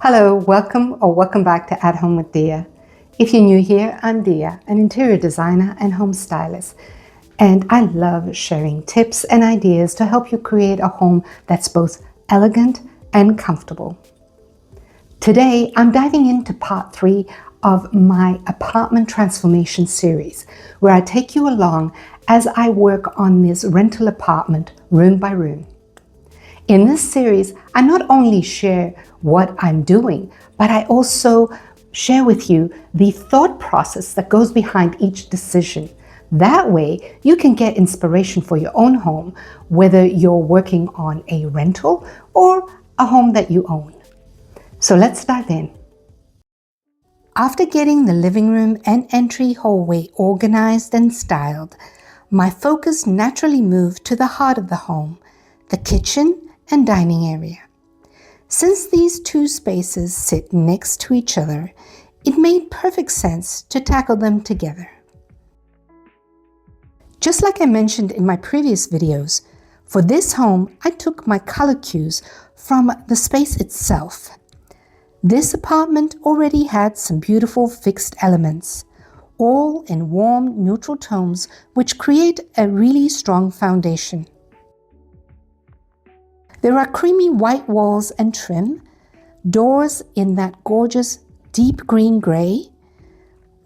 Hello, welcome back to At Home with Dia. If you're new here, I'm Dia, an interior designer and home stylist, and I love sharing tips and ideas to help you create a home that's both elegant and comfortable. Today, I'm diving into part 3 of my apartment transformation series, where I take you along as I work on this rental apartment room by room. In this series, I not only share what I'm doing, but I also share with you the thought process that goes behind each decision. That way, you can get inspiration for your own home, whether you're working on a rental or a home that you own. So let's dive in. After getting the living room and entry hallway organized and styled, my focus naturally moved to the heart of the home, the kitchen and dining area. Since these two spaces sit next to each other, it made perfect sense to tackle them together. Just like I mentioned in my previous videos, for this home, I took my color cues from the space itself. This apartment already had some beautiful fixed elements, all in warm, neutral tones, which create a really strong foundation. There are creamy white walls and trim, doors in that gorgeous deep green gray,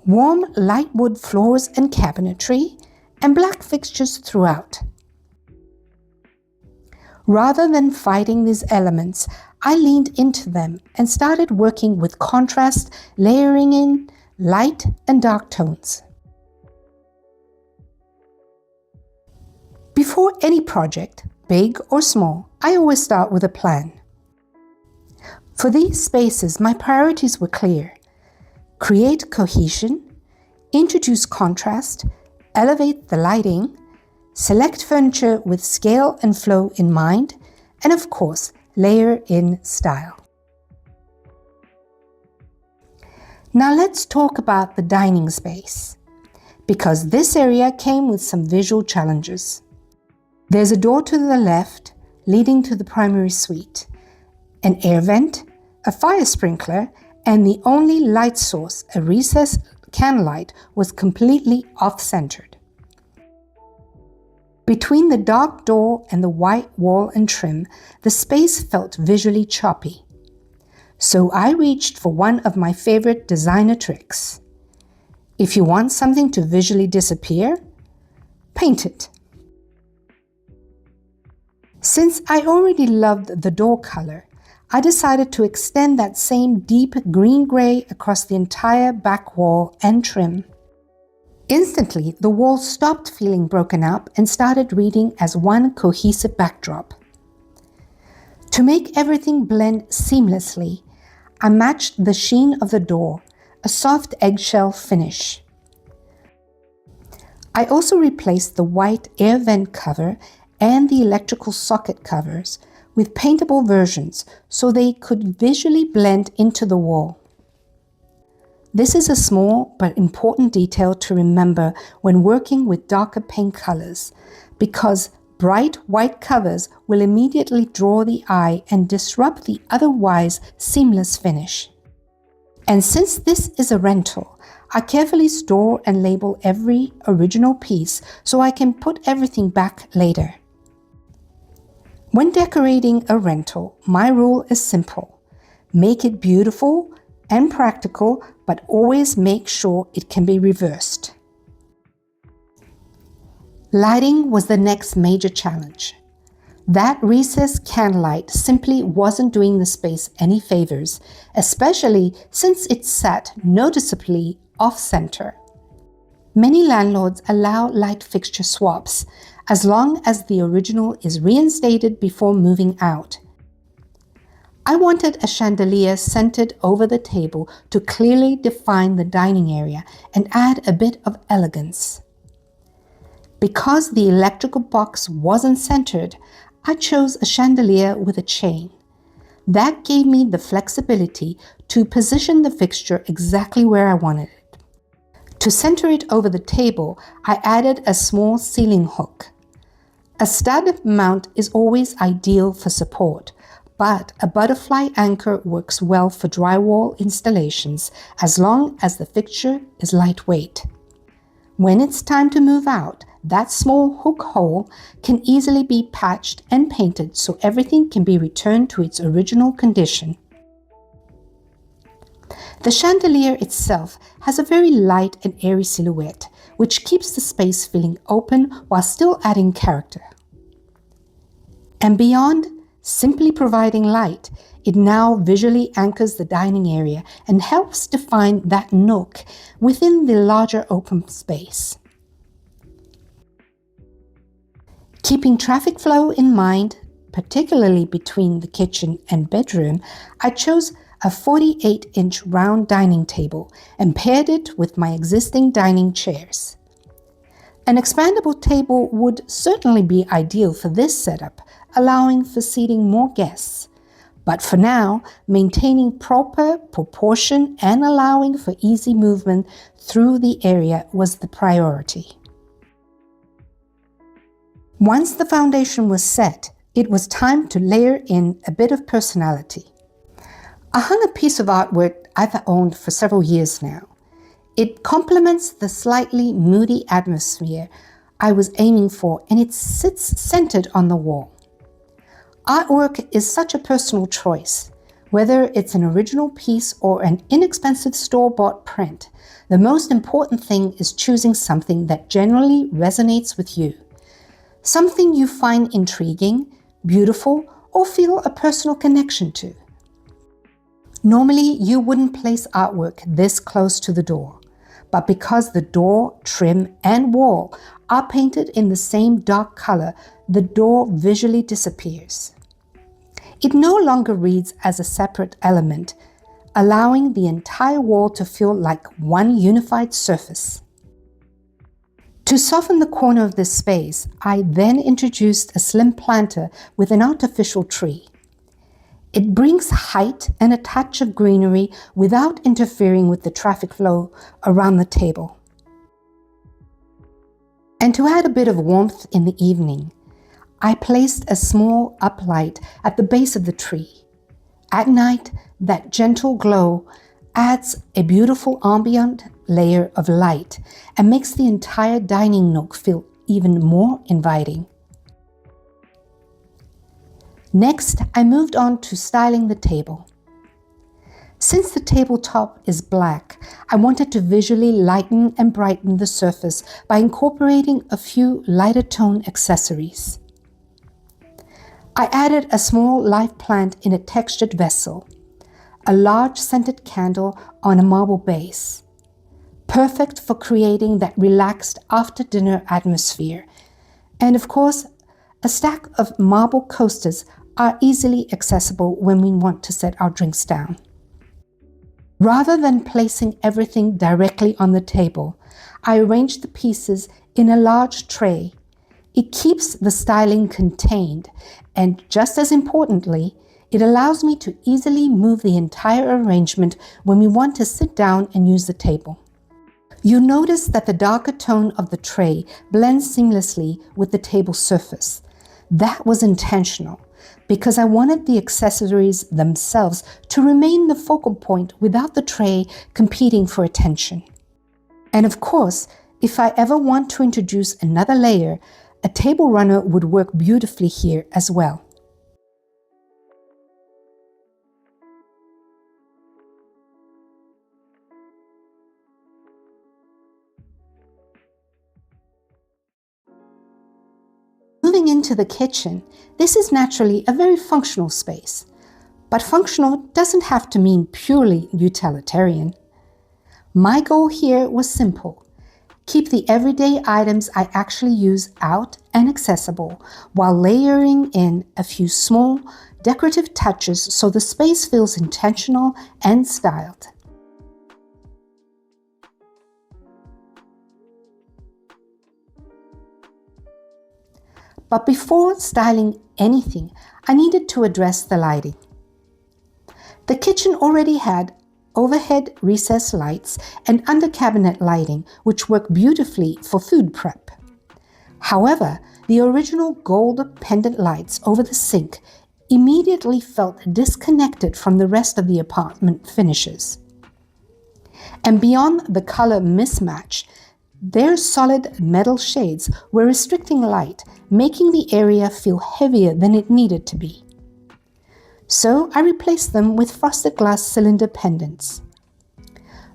warm light wood floors and cabinetry, and black fixtures throughout. Rather than fighting these elements, I leaned into them and started working with contrast, layering in light and dark tones. Before any project, big or small, I always start with a plan. For these spaces, my priorities were clear. Create cohesion, introduce contrast, elevate the lighting, select furniture with scale and flow in mind, and of course, layer in style. Now let's talk about the dining space, because this area came with some visual challenges. There's a door to the left leading to the primary suite, an air vent, a fire sprinkler, and the only light source, a recessed can light, was completely off-centered. Between the dark door and the white wall and trim, the space felt visually choppy. So I reached for one of my favorite designer tricks. If you want something to visually disappear, paint it. Since I already loved the door color, I decided to extend that same deep green-gray across the entire back wall and trim. Instantly, the wall stopped feeling broken up and started reading as one cohesive backdrop. To make everything blend seamlessly, I matched the sheen of the door, a soft eggshell finish. I also replaced the white air vent cover and the electrical socket covers with paintable versions so they could visually blend into the wall. This is a small but important detail to remember when working with darker paint colors, because bright white covers will immediately draw the eye and disrupt the otherwise seamless finish. And since this is a rental, I carefully store and label every original piece so I can put everything back later. When decorating a rental, my rule is simple. Make it beautiful and practical, but always make sure it can be reversed. Lighting was the next major challenge. That recessed can light simply wasn't doing the space any favors, especially since it sat noticeably off-center. Many landlords allow light fixture swaps, as long as the original is reinstated before moving out. I wanted a chandelier centered over the table to clearly define the dining area and add a bit of elegance. Because the electrical box wasn't centered, I chose a chandelier with a chain. That gave me the flexibility to position the fixture exactly where I wanted it. To center it over the table, I added a small ceiling hook. A stud mount is always ideal for support, but a butterfly anchor works well for drywall installations as long as the fixture is lightweight. When it's time to move out, that small hook hole can easily be patched and painted so everything can be returned to its original condition. The chandelier itself has a very light and airy silhouette, which keeps the space feeling open while still adding character. And beyond simply providing light, it now visually anchors the dining area and helps define that nook within the larger open space. Keeping traffic flow in mind, particularly between the kitchen and bedroom, I chose a 48-inch round dining table and paired it with my existing dining chairs. An expandable table would certainly be ideal for this setup, allowing for seating more guests. But for now, maintaining proper proportion and allowing for easy movement through the area was the priority. Once the foundation was set, it was time to layer in a bit of personality. I hung a piece of artwork I've owned for several years now. It complements the slightly moody atmosphere I was aiming for, and it sits centered on the wall. Artwork is such a personal choice. Whether it's an original piece or an inexpensive store-bought print, the most important thing is choosing something that generally resonates with you. Something you find intriguing, beautiful, or feel a personal connection to. Normally, you wouldn't place artwork this close to the door, but because the door, trim, and wall are painted in the same dark color, the door visually disappears. It no longer reads as a separate element, allowing the entire wall to feel like one unified surface. To soften the corner of this space, I then introduced a slim planter with an artificial tree. It brings height and a touch of greenery without interfering with the traffic flow around the table. And to add a bit of warmth in the evening, I placed a small uplight at the base of the tree. At night, that gentle glow adds a beautiful ambient layer of light and makes the entire dining nook feel even more inviting. Next, I moved on to styling the table. Since the tabletop is black, I wanted to visually lighten and brighten the surface by incorporating a few lighter tone accessories. I added a small live plant in a textured vessel, a large scented candle on a marble base, perfect for creating that relaxed after-dinner atmosphere, and of course, a stack of marble coasters are easily accessible when we want to set our drinks down. Rather than placing everything directly on the table, I arranged the pieces in a large tray. It keeps the styling contained, and just as importantly, it allows me to easily move the entire arrangement when we want to sit down and use the table. You'll notice that the darker tone of the tray blends seamlessly with the table surface. That was intentional, because I wanted the accessories themselves to remain the focal point without the tray competing for attention. And of course, if I ever want to introduce another layer, a table runner would work beautifully here as well. Moving into the kitchen, this is naturally a very functional space. But functional doesn't have to mean purely utilitarian. My goal here was simple. Keep the everyday items I actually use out and accessible, while layering in a few small, decorative touches so the space feels intentional and styled. But before styling anything, I needed to address the lighting. The kitchen already had overhead recess lights and under cabinet lighting, which work beautifully for food prep. However, the original gold pendant lights over the sink immediately felt disconnected from the rest of the apartment finishes. And beyond the color mismatch, their solid metal shades were restricting light, making the area feel heavier than it needed to be. So I replaced them with frosted glass cylinder pendants.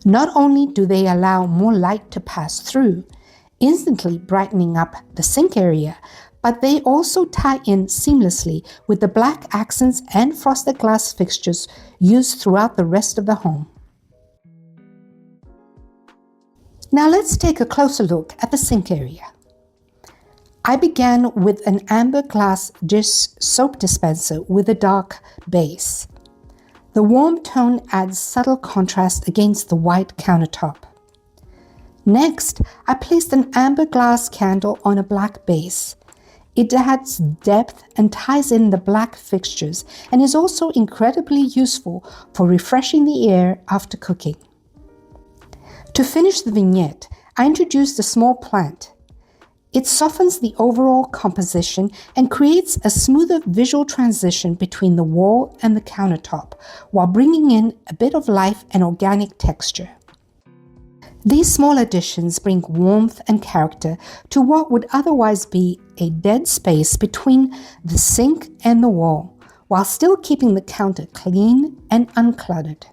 Not only do they allow more light to pass through, instantly brightening up the sink area, but they also tie in seamlessly with the black accents and frosted glass fixtures used throughout the rest of the home. Now let's take a closer look at the sink area. I began with an amber glass dish soap dispenser with a dark base. The warm tone adds subtle contrast against the white countertop. Next, I placed an amber glass candle on a black base. It adds depth and ties in the black fixtures and is also incredibly useful for refreshing the air after cooking. To finish the vignette, I introduced a small plant. It softens the overall composition and creates a smoother visual transition between the wall and the countertop, while bringing in a bit of life and organic texture. These small additions bring warmth and character to what would otherwise be a dead space between the sink and the wall, while still keeping the counter clean and uncluttered.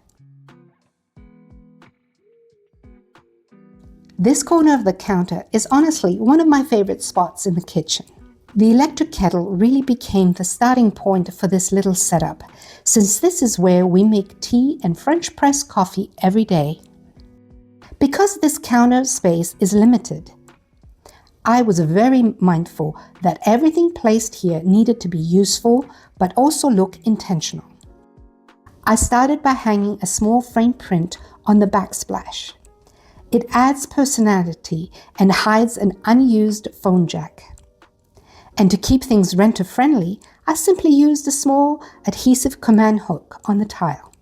This corner of the counter is honestly one of my favorite spots in the kitchen. The electric kettle really became the starting point for this little setup, since this is where we make tea and French press coffee every day. Because this counter space is limited, I was very mindful that everything placed here needed to be useful but also look intentional. I started by hanging a small frame print on the backsplash. It adds personality and hides an unused phone jack. And to keep things renter-friendly, I simply used a small adhesive command hook on the tile.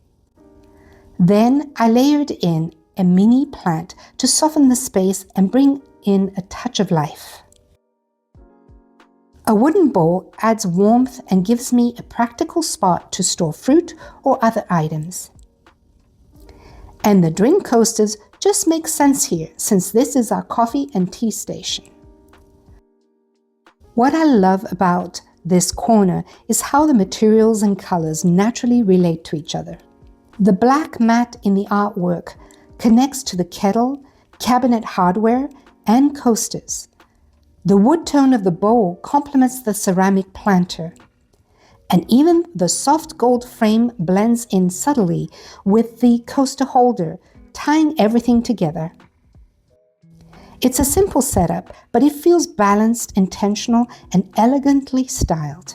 Then I layered in a mini plant to soften the space and bring in a touch of life. A wooden bowl adds warmth and gives me a practical spot to store fruit or other items. And the drink coasters just make sense here, since this is our coffee and tea station. What I love about this corner is how the materials and colors naturally relate to each other. The black mat in the artwork connects to the kettle, cabinet hardware, and coasters. The wood tone of the bowl complements the ceramic planter. And even the soft gold frame blends in subtly with the coaster holder, tying everything together. It's a simple setup, but it feels balanced, intentional, and elegantly styled.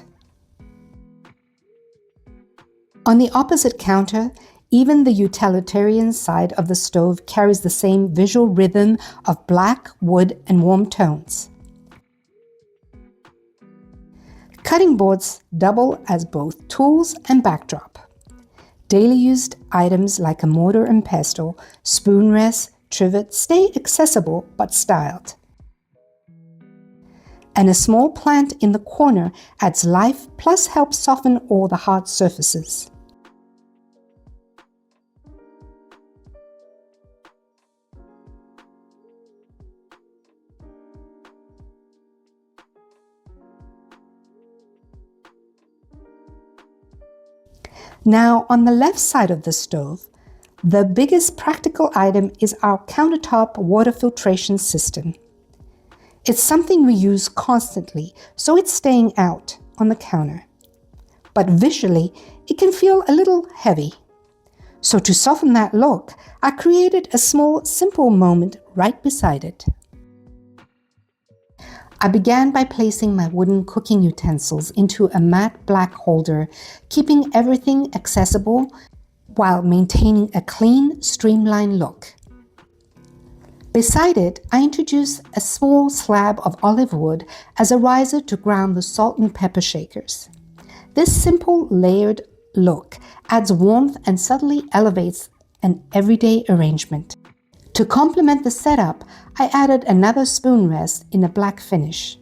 On the opposite counter, even the utilitarian side of the stove carries the same visual rhythm of black, wood, and warm tones. Cutting boards double as both tools and backdrop. Daily used items like a mortar and pestle, spoon rest, trivet stay accessible but styled. And a small plant in the corner adds life plus helps soften all the hard surfaces. Now, on the left side of the stove, the biggest practical item is our countertop water filtration system. It's something we use constantly, so it's staying out on the counter. But visually, it can feel a little heavy. So to soften that look, I created a small, simple moment right beside it. I began by placing my wooden cooking utensils into a matte black holder, keeping everything accessible while maintaining a clean, streamlined look. Beside it, I introduced a small slab of olive wood as a riser to ground the salt and pepper shakers. This simple, layered look adds warmth and subtly elevates an everyday arrangement. To complement the setup, I added another spoon rest in a black finish.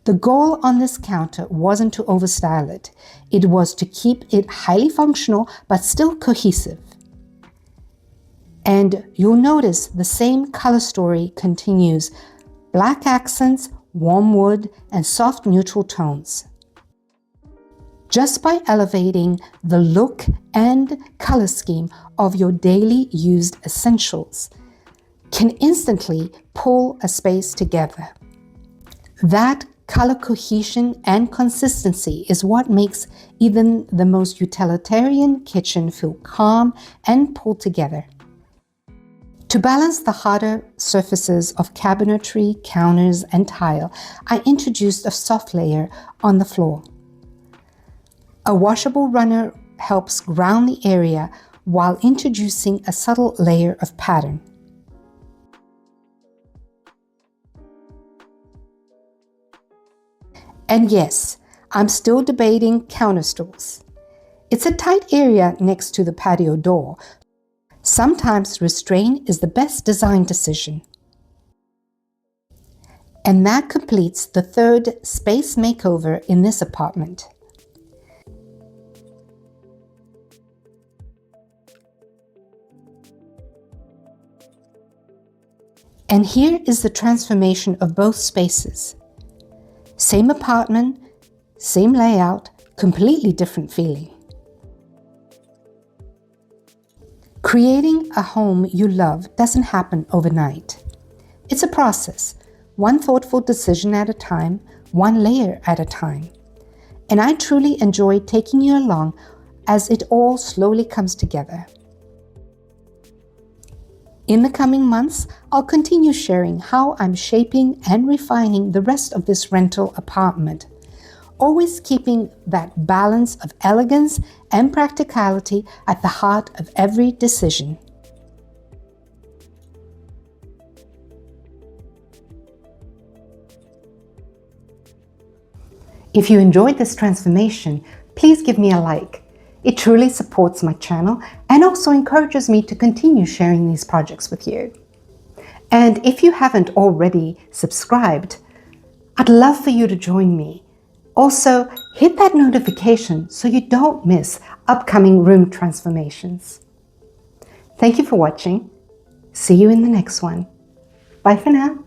The goal on this counter wasn't to overstyle it. It was to keep it highly functional but still cohesive. And you'll notice the same color story continues: black accents, warm wood, and soft neutral tones. Just by elevating the look and color scheme of your daily used essentials can instantly pull a space together. That color cohesion and consistency is what makes even the most utilitarian kitchen feel calm and pulled together. To balance the harder surfaces of cabinetry, counters, and tile, I introduced a soft layer on the floor. A washable runner helps ground the area while introducing a subtle layer of pattern. And yes, I'm still debating counter stools. It's a tight area next to the patio door. Sometimes restraint is the best design decision. And that completes the third space makeover in this apartment. And here is the transformation of both spaces. Same apartment, same layout, completely different feeling. Creating a home you love doesn't happen overnight. It's a process, one thoughtful decision at a time, one layer at a time. And I truly enjoy taking you along as it all slowly comes together. In the coming months, I'll continue sharing how I'm shaping and refining the rest of this rental apartment, always keeping that balance of elegance and practicality at the heart of every decision. If you enjoyed this transformation, please give me a like. It truly supports my channel and also encourages me to continue sharing these projects with you. And if you haven't already subscribed, I'd love for you to join me. Also, hit that notification so you don't miss upcoming room transformations. Thank you for watching. See you in the next one. Bye for now.